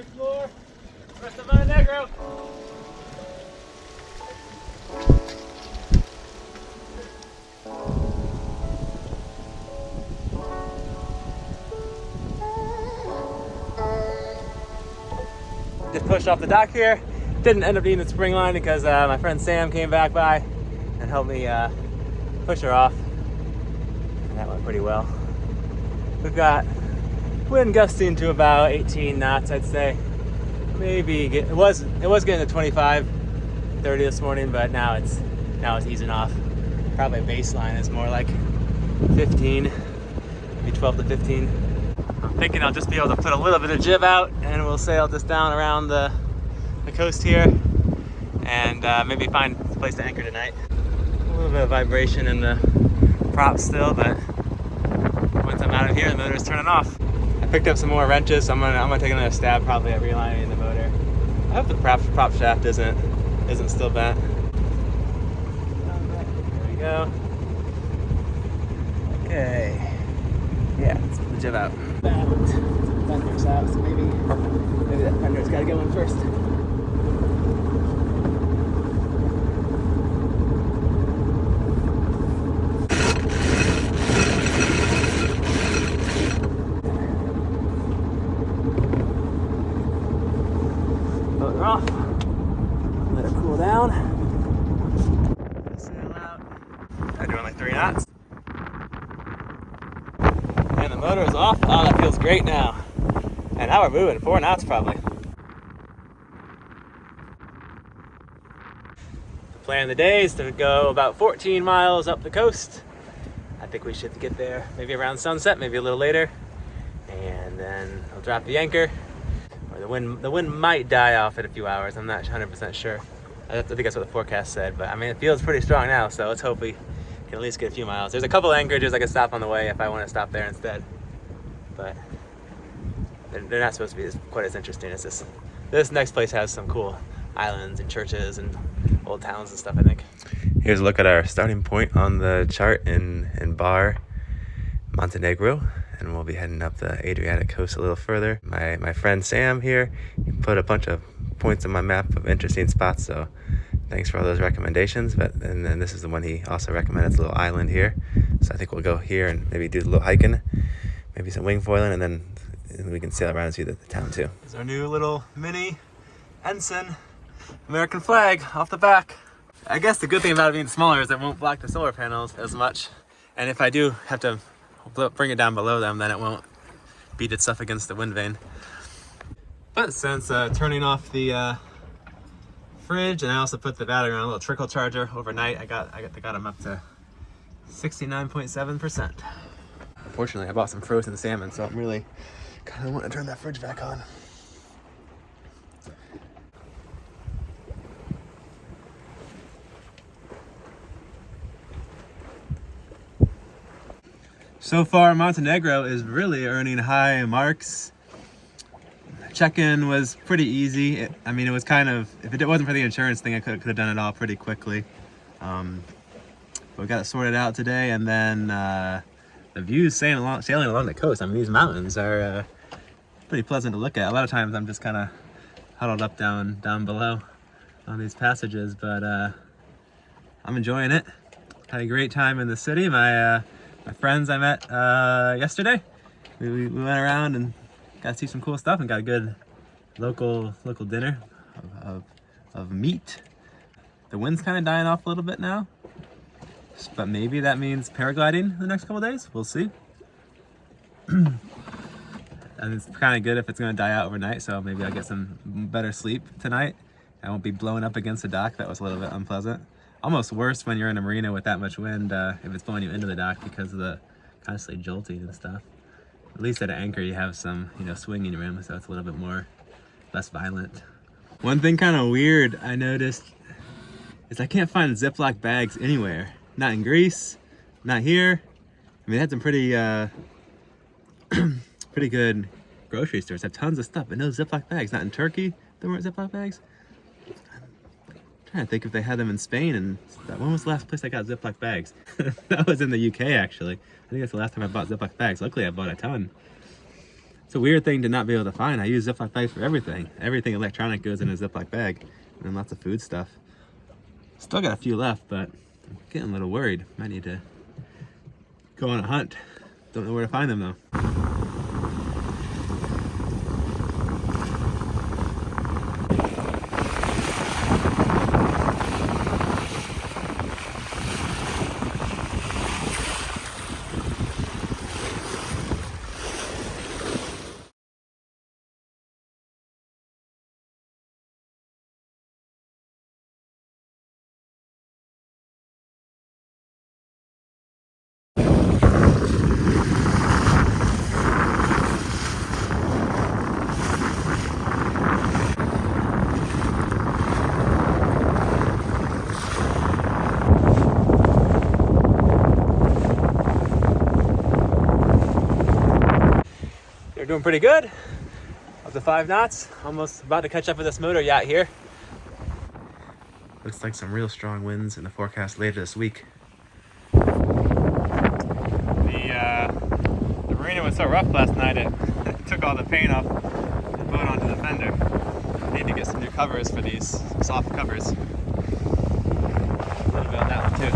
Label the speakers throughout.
Speaker 1: explore the rest of Montenegro. Just pushed off the dock here. Didn't end up needing the spring line because my friend Sam came back by and helped me push her off. And that went pretty well. We've got wind gusting to about 18 knots, I'd say. Maybe it was getting to 25, 30 this morning, but now it's easing off. Probably baseline is more like 15, maybe 12 to 15. I'm thinking I'll just be able to put a little bit of jib out and we'll sail just down around the coast here and maybe find a place to anchor tonight. A little bit of vibration in the prop still, but once I'm out of here, the motor's turning off. I picked up some more wrenches, so I'm gonna take another stab probably at realigning the motor. I hope the prop shaft isn't still bent. There we go. Okay. Yeah, let's put the jib out. Fender's out, so maybe that fender's gotta go in first. Motor off. Let it cool down. Sail out. I'm doing like 3 knots. And the motor is off. Oh, that feels great now. And now we're moving 4 knots probably. The plan of the day is to go about 14 miles up the coast. I think we should get there maybe around sunset, maybe a little later. And then I'll drop the anchor. Or the wind might die off in a few hours. I'm not 100% sure. I think that's what the forecast said, but I mean, it feels pretty strong now, so let's hope we can at least get a few miles. There's a couple anchorages I can stop on the way if I want to stop there instead. But they're not supposed to be quite as interesting as this. This next place has some cool islands and churches and old towns and stuff, I think. Here's a look at our starting point on the chart in Bar, Montenegro. And we'll be heading up the Adriatic coast a little further. My friend Sam here, he put a bunch of points on my map of interesting spots, so thanks for all those recommendations. And then this is the one he also recommended. It's a little island here, so I think we'll go here and maybe do a little hiking, maybe some wing foiling, and then we can sail around and see the town too. There's our new little mini ensign, American flag off the back. I guess the good thing about it being smaller is it won't block the solar panels as much, and if I do have to bring it down below them, then it won't beat itself against the wind vane. But since turning off the fridge, and I also put the battery on a little trickle charger overnight, I got them up to 69.7%. Unfortunately, I bought some frozen salmon, so I'm really kind of want to turn that fridge back on. So far, Montenegro is really earning high marks. Check-in was pretty easy. It was kind of, if it wasn't for the insurance thing, I could have done it all pretty quickly. But we got it sorted out today, and then the views sailing along the coast. I mean, these mountains are pretty pleasant to look at. A lot of times I'm just kind of huddled up down below on these passages, but I'm enjoying it. Had a great time in the city. My friends I met yesterday, we went around and got to see some cool stuff and got a good local dinner of meat. The wind's kind of dying off a little bit now, but maybe that means paragliding the next couple of days. We'll see. And it's kind of good if it's going to die out overnight, so maybe I'll get some better sleep tonight. I won't be blowing up against the dock. That was a little bit unpleasant. Almost worse when you're in a marina with that much wind, if it's blowing you into the dock because of the constantly jolting and stuff. At least at an anchor you have some, swinging room, so it's a little bit less violent. One thing kind of weird I noticed is I can't find Ziploc bags anywhere. Not in Greece, not here. I mean, they had some pretty pretty good grocery stores. Have tons of stuff, but no Ziploc bags. Not in Turkey, there weren't Ziploc bags. I'm trying to think if they had them in Spain, and when was the last place I got Ziploc bags? That was in the UK, actually. I think that's the last time I bought Ziploc bags. Luckily, I bought a ton. It's a weird thing to not be able to find. I use Ziploc bags for everything. Everything electronic goes in a Ziploc bag, and then lots of food stuff. Still got a few left, but I'm getting a little worried. Might need to go on a hunt. Don't know where to find them though. They're doing pretty good. Up to 5 knots. Almost about to catch up with this motor yacht here. Looks like some real strong winds in the forecast later this week. The marina was so rough last night it took all the paint off the boat onto the fender. Need to get some new covers for these, soft covers. A little bit on that one too.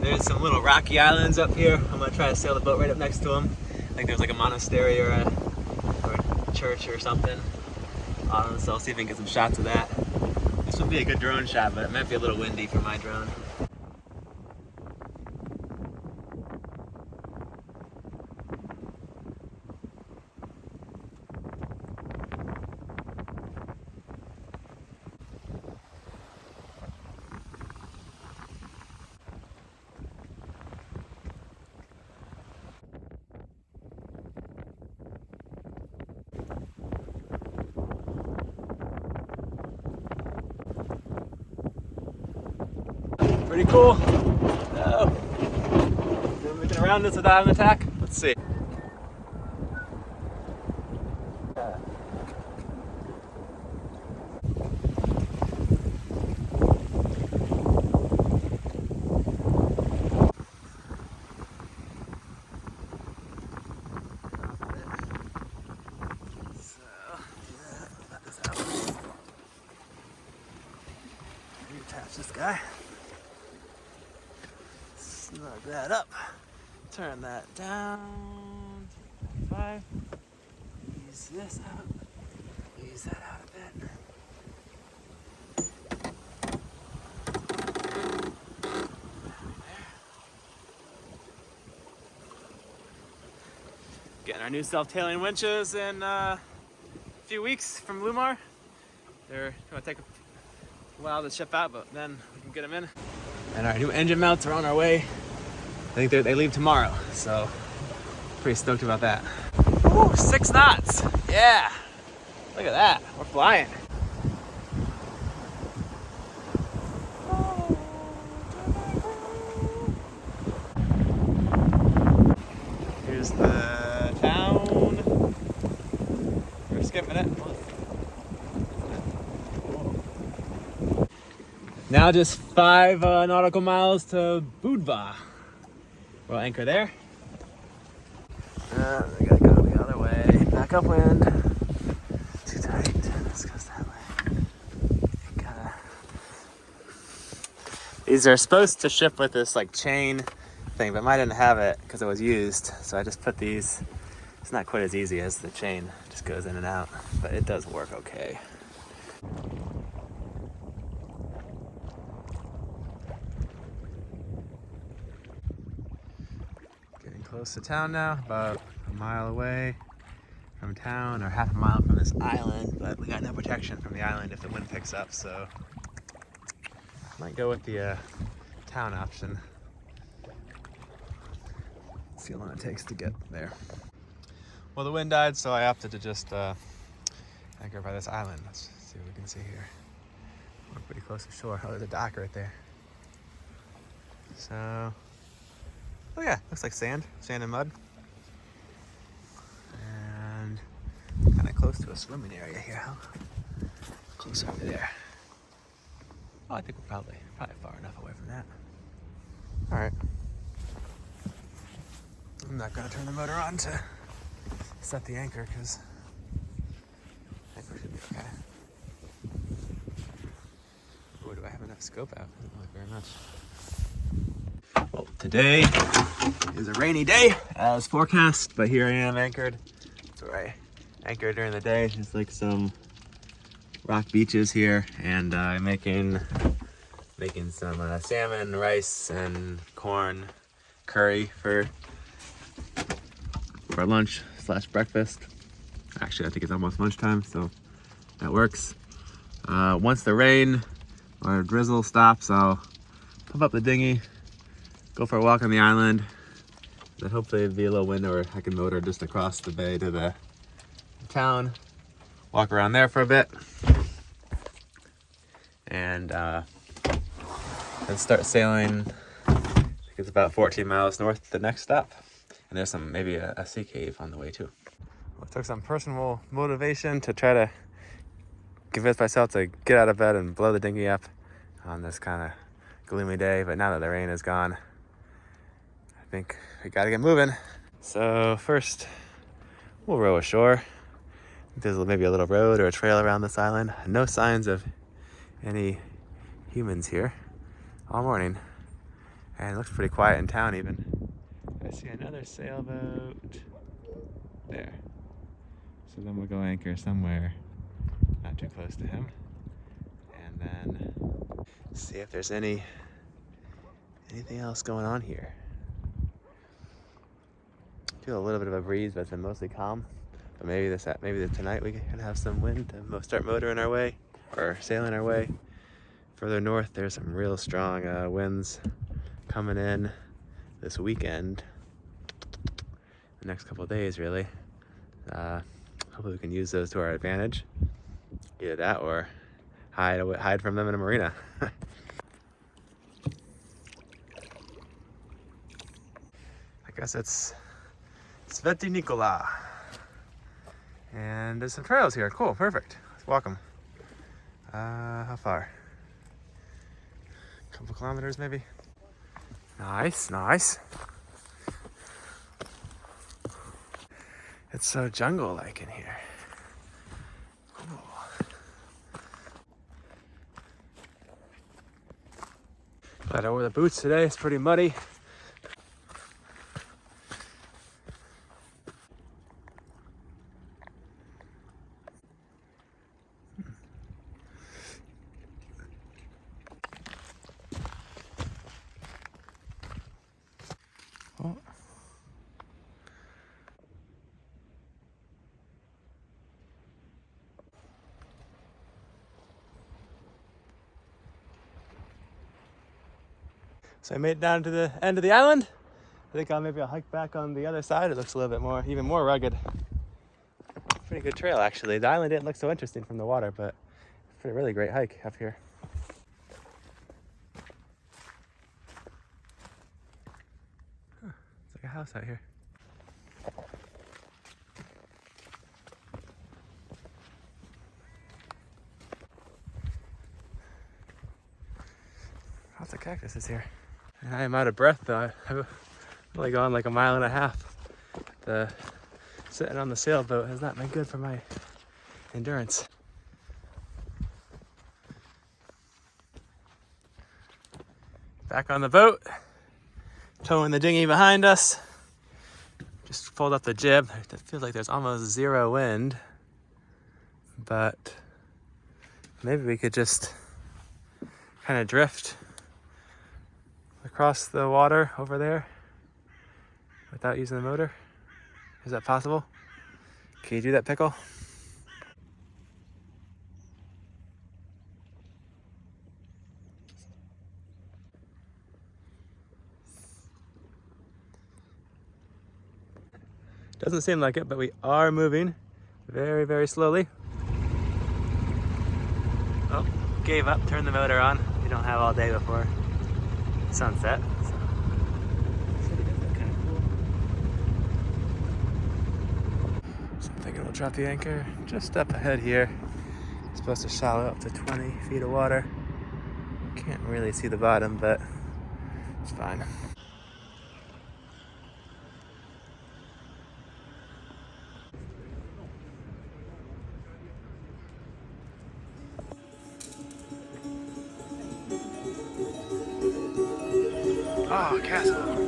Speaker 1: There's some little rocky islands up here. I'm gonna try to sail the boat right up next to them. I think there's like a monastery or a church or something on them, so I'll see if I can get some shots of that. This would be a good drone shot, but it might be a little windy for my drone. Pretty cool. Oh. We can around this without an attack. Let's see. Attach this guy. Snug that up. Turn that down. 5. Ease this out. Ease that out a bit. Getting our new self-tailing winches in a few weeks from Lumar. They're going to take a while to ship out, but then we can get them in. And our new engine mounts are on our way. I think they leave tomorrow, so pretty stoked about that. Woo, 6 knots. Yeah, look at that. We're flying. Here's the town. We're skipping it. Now just 5 nautical miles to Budva. We'll anchor there. We gotta go the other way. Back upwind. Too tight. Let's go that way. These are supposed to ship with this like chain thing, but mine didn't have it because it was used. So I just put these. It's not quite as easy as the chain. It just goes in and out, but it does work okay. Close to town now, about a mile away from town, or half a mile from this island, but we got no protection from the island if the wind picks up, so might go with the town option. See how long it takes to get there. Well, the wind died, so I opted to just anchor by this island. Let's see what we can see here. We're pretty close to shore. Oh, there's a dock right there. So, oh yeah, looks like sand and mud. And kind of close to a swimming area here. How close are we there? Oh, I think we're probably far enough away from that. All right. I'm not gonna turn the motor on to set the anchor because I think we should be okay. Oh, do I have enough scope out? I don't like very much. Well, today is a rainy day as forecast, but here I am anchored. That's where I anchor during the day. There's like some rock beaches here, and I'm making some salmon, rice, and corn curry for lunch / breakfast. Actually, I think it's almost lunchtime, so that works. Once the rain or drizzle stops, I'll pump up the dinghy, go for a walk on the island, then hopefully it'll be a little window where I can motor just across the bay to the town, walk around there for a bit, and then start sailing. I think it's about 14 miles north to the next stop, and there's maybe a sea cave on the way too. Well, it took some personal motivation to try to convince myself to get out of bed and blow the dinghy up on this kind of gloomy day, but now that the rain is gone, I think we gotta get moving. So first, we'll row ashore. There's maybe a little road or a trail around this island. No signs of any humans here all morning, and it looks pretty quiet in town even. I see another sailboat there. So then we'll go anchor somewhere not too close to him, and then see if there's anything else going on here. I feel a little bit of a breeze, but it's been mostly calm. But maybe tonight we can have some wind to start motoring our way or sailing our way further north. There's some real strong winds coming in this weekend, the next couple of days really. Hopefully we can use those to our advantage. Either that or hide from them in a marina. I guess it's Sveti Nikola. And there's some trails here. Cool, perfect. Let's walk them. How far? A couple kilometers maybe? Nice, nice. It's so jungle-like in here. Cool. Glad I wore the boots today. It's pretty muddy. Oh. So I made it down to the end of the island. I think I'll hike back on the other side. It looks a little bit even more rugged. Pretty good trail actually. The island didn't look so interesting from the water, but it's a really great hike up here. Huh, it's like a house out here. Lots of cactuses here. And I am out of breath though. I've only gone like a mile and a half. Sitting on the sailboat has not been good for my endurance. Back on the boat, towing the dinghy behind us. Just fold up the jib. It feels like there's almost zero wind, but maybe we could just kind of drift across the water over there without using the motor. Is that possible? Can you do that, Pickle? Doesn't seem like it, but we are moving very, very slowly. Oh, gave up, turned the motor on. We don't have all day before sunset. So. Kind of cool. So I'm thinking we'll drop the anchor just up ahead here. It's supposed to shallow up to 20 feet of water. Can't really see the bottom, but it's fine. Oh, castle.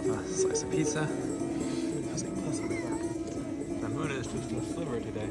Speaker 1: A slice of pizza. The moon is just a sliver today.